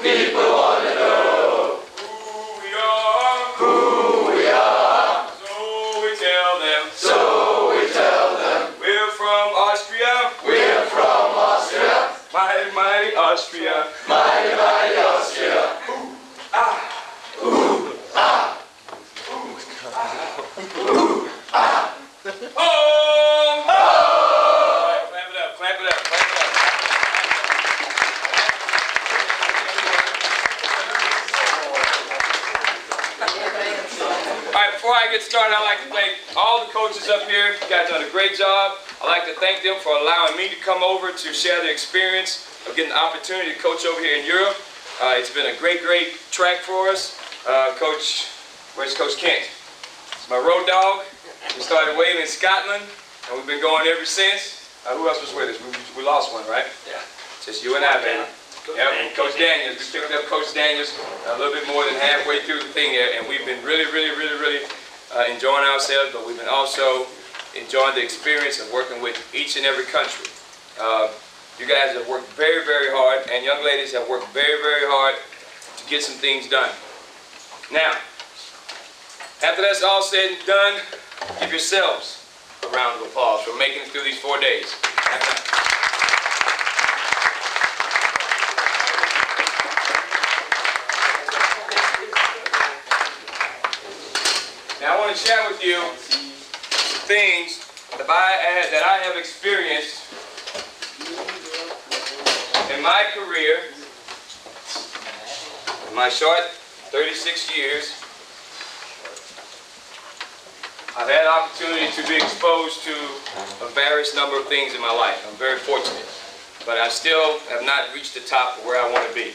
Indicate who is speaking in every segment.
Speaker 1: People want to know who we are. So we tell them. So we tell them. We're from Austria. We're from Austria. Mighty, mighty Austria. Mighty, mighty Austria. Ooh, ah. Ooh, ah. Ooh, ah. Ooh, ah. Oh! Oh! Clap it up, clap it up, clap it up. All right, before I get started, I'd like to thank all the coaches up here. You guys done a great job. I'd like to thank them for allowing me to come over to share the experience of getting the opportunity to coach over here in Europe. It's been a great, great track for us. Where's Coach Kent? It's my road dog. We started waiting in Scotland, and we've been going ever since. Who else was with us? We lost one, right? Yeah. Just you and I, baby. Yep, Coach Daniels. We picked up Coach Daniels a little bit more than halfway through the thing here, and we've been really enjoying ourselves, but we've been also enjoying the experience of working with each and every country. You guys have worked very, very hard, and young ladies have worked very, very hard to get some things done. Now, after that's all said and done, give yourselves a round of applause for making it through these 4 days. Now I want to share with you things that I have experienced in my career, in my short 36 years. I've had an opportunity to be exposed to a various number of things in my life. I'm very fortunate, but I still have not reached the top of where I want to be.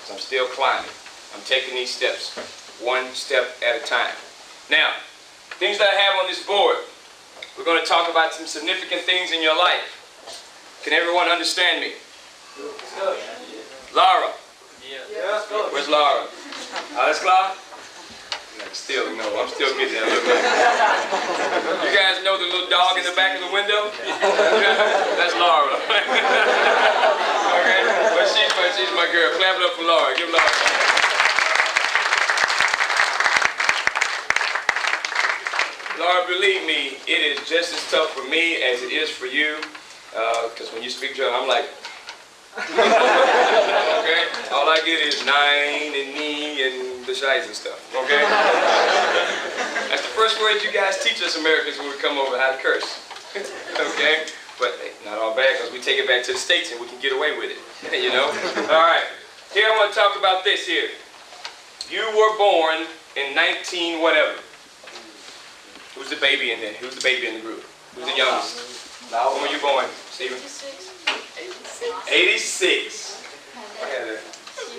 Speaker 1: So I'm still climbing. I'm taking these steps, one step at a time. Now, things that I have on this board, we're going to talk about some significant things in your life. Can everyone understand me? Laura? Yeah. Where's Laura? Alles klar? Still, no, I'm still getting that little bit. You guys know the little dog in the back of the window? That's Laura. Okay? But she's my girl. Clap it up for Laura. Give Laura. Laura, believe me, it is just as tough for me as it is for you. Because when you speak German, I'm like, okay? All I get is nine and knee and the shies and stuff, okay? That's the first word you guys teach us Americans when we come over, how to curse, okay? But not all bad, because we take it back to the States and we can get away with it, you know? All right, here I want to talk about this here. You were born in 19 whatever. Who's the baby in there? Who's the baby in the group? Who's the youngest? When were you born, Stephen? 86.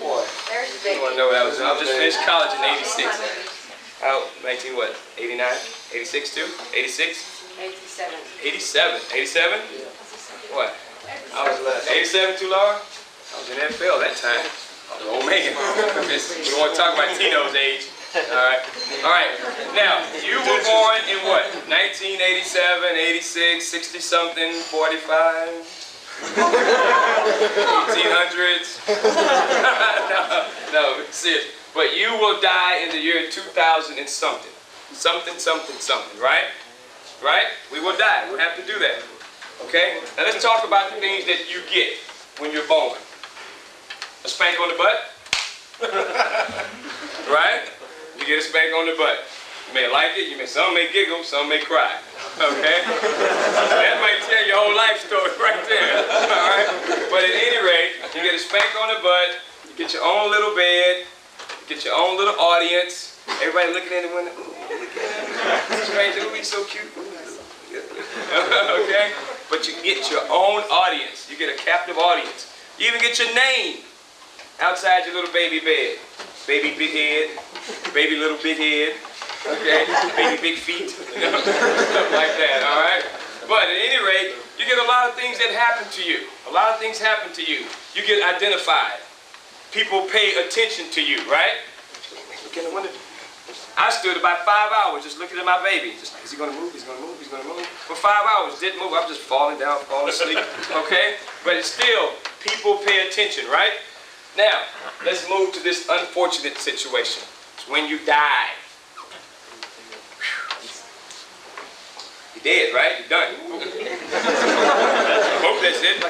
Speaker 1: Boy, you want to know what I was doing? I just finished college in 86. How, 19 what? 89? 86 too? 86?
Speaker 2: 87.
Speaker 1: 87. 87? What? I was 87 too, Laura? I was in NFL that time. I was an old man. We don't want to talk about Tino's age. Alright. Alright. Now, you were born in what? 1987, 86, 60 something, 45? 1800s. no, serious. But you will die in the year 2000 and something. Something, right? Right? We will die. We'll have to do that. Okay? Now let's talk about the things that you get when you're born. A spank on the butt. Right? You get a spank on the butt. You may like it, some may giggle, some may cry. Okay? That might tell your whole life story right there. Alright? But at any rate, you get a spank on the butt, you get your own little bed, you get your own little audience, everybody looking in the window, ooh, look at him. Stranger, ooh, he's so cute. Okay? But you get your own audience. You get a captive audience. You even get your name outside your little baby bed. Baby big head, baby little big head. Okay, baby big feet, you know, stuff like that, all right? But at any rate, you get a lot of things that happen to you. A lot of things happen to you. You get identified. People pay attention to you, right? Look in the window. I stood about 5 hours just looking at my baby. Just like, is he gonna move? He's gonna move, he's gonna move. For 5 hours, didn't move. I was just falling down, falling asleep, okay? But it's still, people pay attention, right? Now, let's move to this unfortunate situation. It's when you die. You're dead, right? You're done. I hope that's it.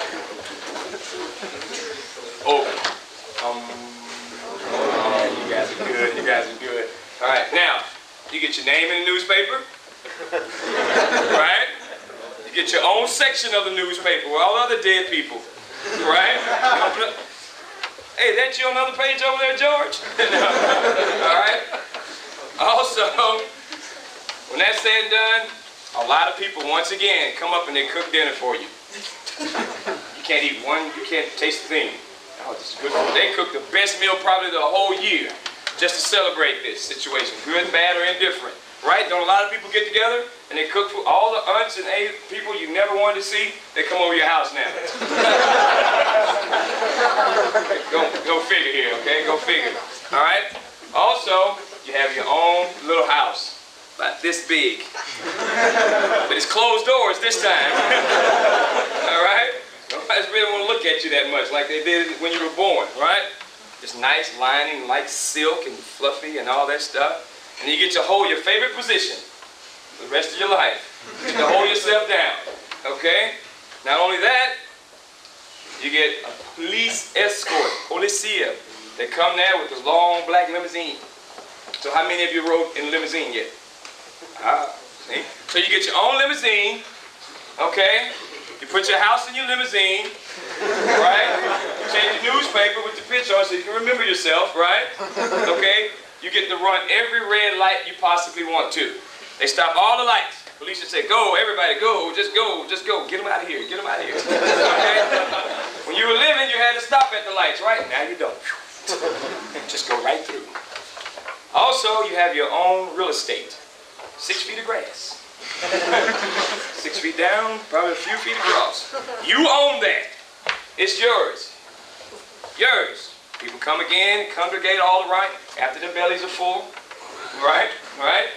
Speaker 1: Oh. You guys are good. You guys are good. All right, now, you get your name in the newspaper. Right? You get your own section of the newspaper with all other dead people. Right? Hey, that's you on another page over there, George? No. All right? Also, when that's said and done, a lot of people, once again, come up and they cook dinner for you. You can't eat one, you can't taste a thing. Oh, this is good food. They cook the best meal probably the whole year just to celebrate this situation, good, bad, or indifferent. Right? Don't a lot of people get together and they cook food? All the aunts and people you never wanted to see, they come over your house now. Go figure here, okay? Go figure. All right? Also, you have your own little house, about this big. But it's closed doors this time. All right? Nobody's really want to look at you that much like they did when you were born, right? It's nice lining, like silk and fluffy and all that stuff. And you get to hold your favorite position for the rest of your life. You get to hold yourself down, okay? Not only that, you get a police escort, policia. They come there with this long black limousine. So how many of you rode in a limousine yet? See? So you get your own limousine, okay? You put your house in your limousine, right? You change the newspaper with the picture on so you can remember yourself, right? Okay? You get to run every red light you possibly want to. They stop all the lights. Police would say, go, everybody, go, just go, just go. Get them out of here, get them out of here. Okay? When you were living, you had to stop at the lights, right? Now you don't. Just go right through. Also, you have your own real estate. 6 feet of grass. 6 feet down, probably a few feet across. You own that. It's yours. Yours. People come again, congregate all right after their bellies are full. Right? Right?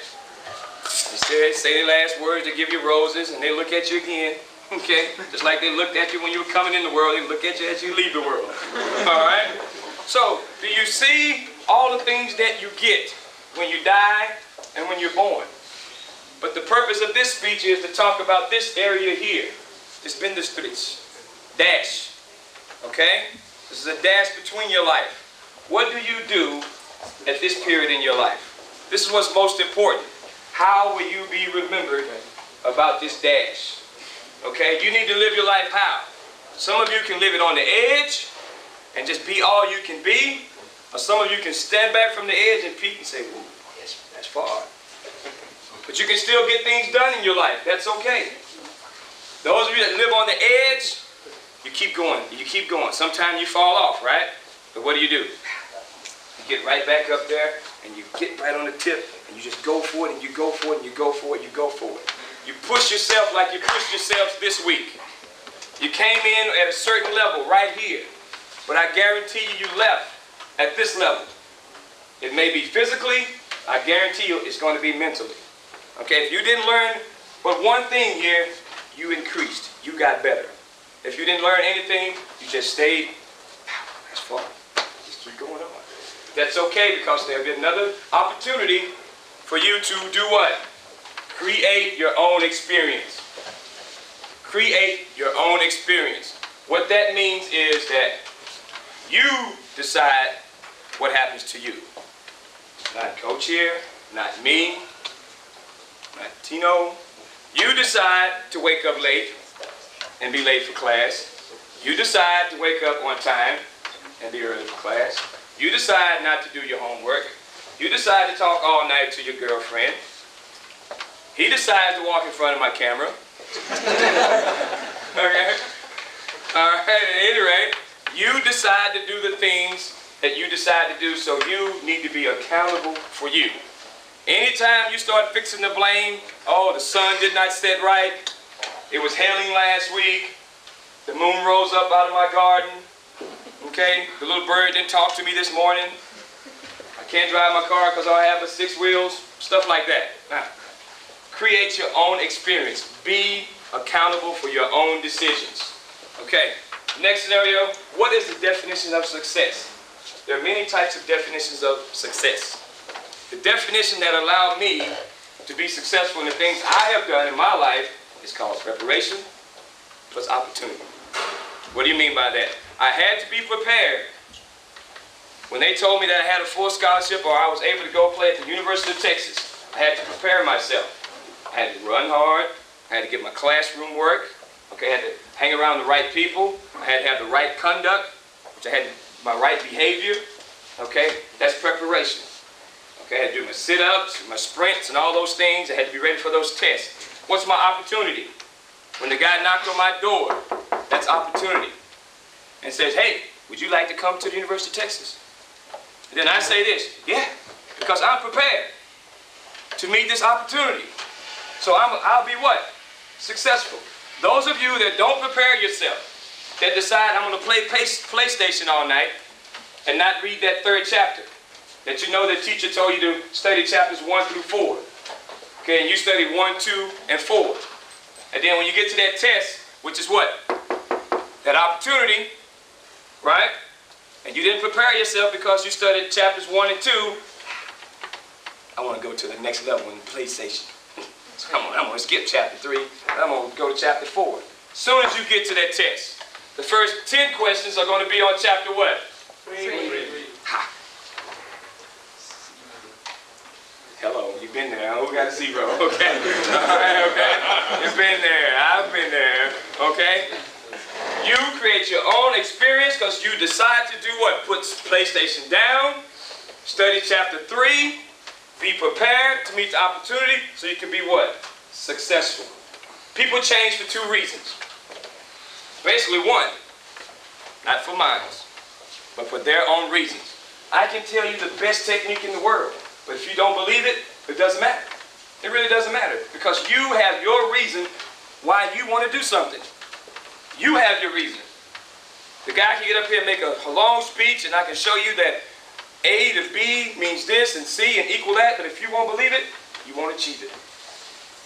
Speaker 1: You say the last words, they give you roses, and they look at you again. Okay? Just like they looked at you when you were coming in the world, they look at you as you leave the world. All right? So, do you see all the things that you get when you die and when you're born? But the purpose of this speech is to talk about this area here. This Bindustries. Dash. Okay? This is a dash between your life. What do you do at this period in your life? This is what's most important. How will you be remembered about this dash? Okay? You need to live your life how? Some of you can live it on the edge and just be all you can be. Or some of you can stand back from the edge and peek and say, ooh, that's far. But you can still get things done in your life. That's okay. Those of you that live on the edge, you keep going. You keep going. Sometimes you fall off, right? But what do? You get right back up there and you get right on the tip and you just go for it and you go for it and you go for it and you go for it. You push yourself like you pushed yourselves this week. You came in at a certain level right here. But I guarantee you left at this level. It may be physically, I guarantee you it's going to be mentally. Okay, if you didn't learn but one thing here, you increased. You got better. If you didn't learn anything, you just stayed. That's far. Just keep going on. That's okay because there'll be another opportunity for you to do what? Create your own experience. Create your own experience. What that means is that you decide what happens to you. Not Coach here, not me, not Tino. You decide to wake up late and be late for class. You decide to wake up on time and be early for class. You decide not to do your homework. You decide to talk all night to your girlfriend. He decides to walk in front of my camera. Okay? All right, at any rate, you decide to do the things that you decide to do, so you need to be accountable for you. Anytime you start fixing the blame, oh, the sun did not set right, it was hailing last week, the moon rose up out of my garden, okay, the little bird didn't talk to me this morning, I can't drive my car because all I have is 6 wheels, stuff like that. Now, create your own experience. Be accountable for your own decisions. Okay, next scenario, what is the definition of success? there are many types of definitions of success. The definition that allowed me to be successful in the things I have done in my life is called preparation plus opportunity. What do you mean by that? I had to be prepared. When they told me that I had a full scholarship or I was able to go play at the University of Texas, I had to prepare myself. I had to run hard. I had to get my classroom work. Okay, I had to hang around the right people. I had to have the right conduct, which I had my right behavior. Okay, that's preparation. Okay, I had to do my sit-ups, my sprints, and all those things. I had to be ready for those tests. What's my opportunity? When the guy knocked on my door, that's opportunity. And says, hey, would you like to come to the University of Texas? And then I say this, yeah, because I'm prepared to meet this opportunity. So I'll be what? Successful. Those of you that don't prepare yourself, that decide I'm going to play PlayStation all night and not read that 3rd chapter, that you know the teacher told you to study chapters 1 through 4. Okay, and you study 1, 2, and 4. And then when you get to that test, which is what? That opportunity, right? And you didn't prepare yourself because you studied chapters 1 and 2. I want to go to the next level in PlayStation. So I'm going to skip chapter 3. I'm going to go to chapter 4. As soon as you get to that test, the first 10 questions are going to be on chapter what? 3. Ha. Hello, you've been there. Who got a 0? Okay. All right, okay. You've been there. I've been there. Okay. You create your own experience because you decide to do what? Put PlayStation down, study chapter 3, be prepared to meet the opportunity so you can be what? Successful. People change for 2 reasons. Basically 1, not for miles, but for their own reasons. I can tell you the best technique in the world, but if you don't believe it, it doesn't matter. It really doesn't matter because you have your reason why you want to do something. You have your reason. The guy can get up here and make a long speech and I can show you that A to B means this and C and equal that, but if you won't believe it, you won't achieve it.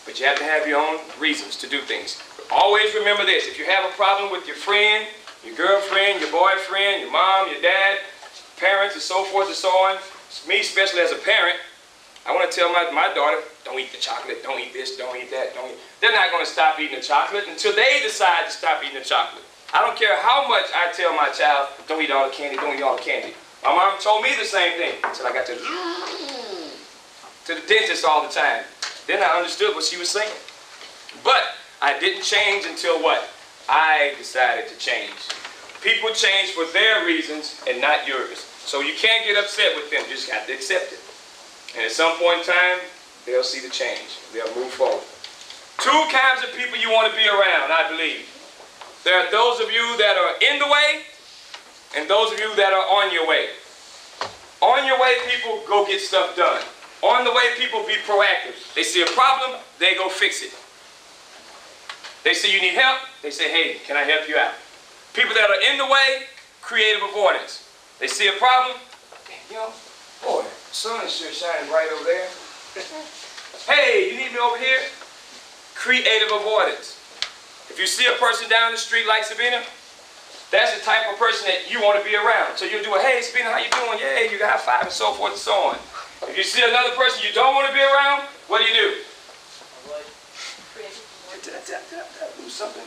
Speaker 1: But you have to have your own reasons to do things. But always remember this, if you have a problem with your friend, your girlfriend, your boyfriend, your mom, your dad, parents and so forth and so on, me especially as a parent, I want to tell my daughter, don't eat the chocolate, don't eat this, don't eat that, don't eat. They're not going to stop eating the chocolate until they decide to stop eating the chocolate. I don't care how much I tell my child, don't eat all the candy, don't eat all the candy. My mom told me the same thing until I got to the dentist all the time. Then I understood what she was saying. But I didn't change until what? I decided to change. People change for their reasons and not yours. So you can't get upset with them, you just have to accept it. And at some point in time, they'll see the change. They'll move forward. 2 kinds of people you want to be around, I believe. There are those of you that are in the way, and those of you that are on your way. On your way, people go get stuff done. On the way, people be proactive. They see a problem, they go fix it. They see you need help, they say, hey, can I help you out? People that are in the way, creative avoidance. They see a problem, you know, boy, the sun is sure shining bright over there. Hey, you need me over here? Creative avoidance. If you see a person down the street like Sabina, that's the type of person that you want to be around. So you'll do a, hey, Sabina, how you doing? Yeah, you got high five and so forth and so on. If you see another person you don't want to be around, what do? Do something.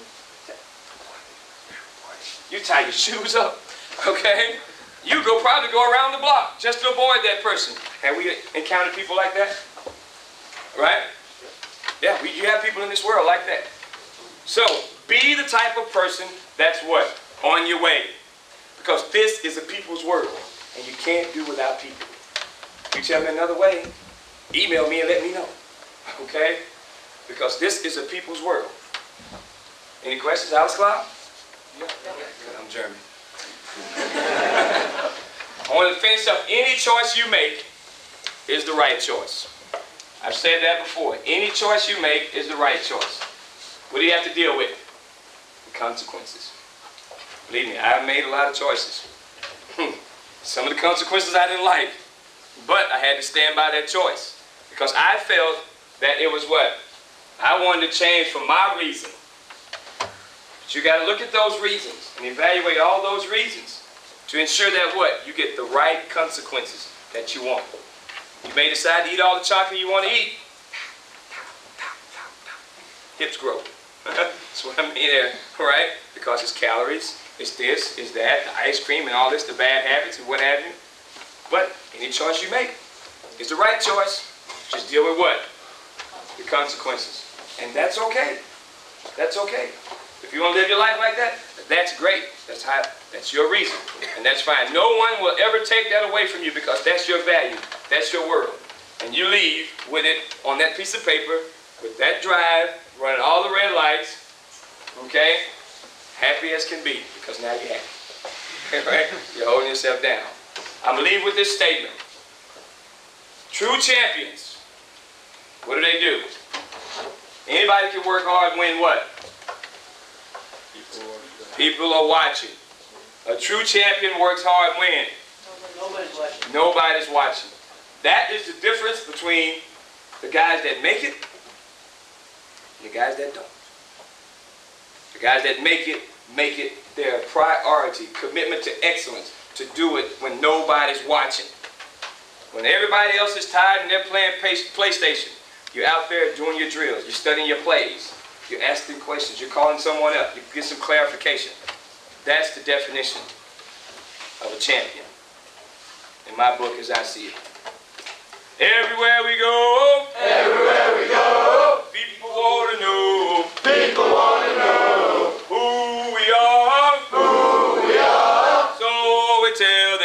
Speaker 1: You tie your shoes up, okay? You probably go around the block just to avoid that person. Have we encountered people like that? Right? Yeah, you have people in this world like that. So, be the type of person that's what? On your way. Because this is a people's world, and you can't do without people. If you tell me another way, email me and let me know. Okay? Because this is a people's world. Any questions, Alex Cloud? Yeah. I'm German. I want to finish up. Any choice you make is the right choice. I've said that before. Any choice you make is the right choice. What do you have to deal with? The consequences. Believe me, I've made a lot of choices. Some of the consequences I didn't like. But I had to stand by that choice. Because I felt that it was what? I wanted to change for my reason. But you got to look at those reasons and evaluate all those reasons to ensure that what? You get the right consequences that you want. You may decide to eat all the chocolate you want to eat. Hips grow. That's what I mean there, right? Because it's calories, it's this, it's that, the ice cream and all this, the bad habits and what have you. But any choice you make is the right choice. Just deal with what? The consequences. And that's okay. That's okay. If you want to live your life like that, that's great. That's your reason. And that's fine. No one will ever take that away from you because that's your value. That's your world. And you leave with it on that piece of paper, with that drive, running all the red lights, okay? Happy as can be, because now you're happy. Right? You're holding yourself down. I'm going to leave with this statement. True champions, what do? Anybody can work hard and win what? People are watching. A true champion works hard when?
Speaker 2: Nobody's watching.
Speaker 1: Nobody's watching. That is the difference between the guys that make it and the guys that don't. The guys that make it their priority, commitment to excellence, to do it when nobody's watching. When everybody else is tired and they're playing PlayStation, you're out there doing your drills, you're studying your plays, you're asking questions, you're calling someone up, you get some clarification. That's the definition of a champion, in my book as I see it. Everywhere we go, people want to know, who we are, so we tell them.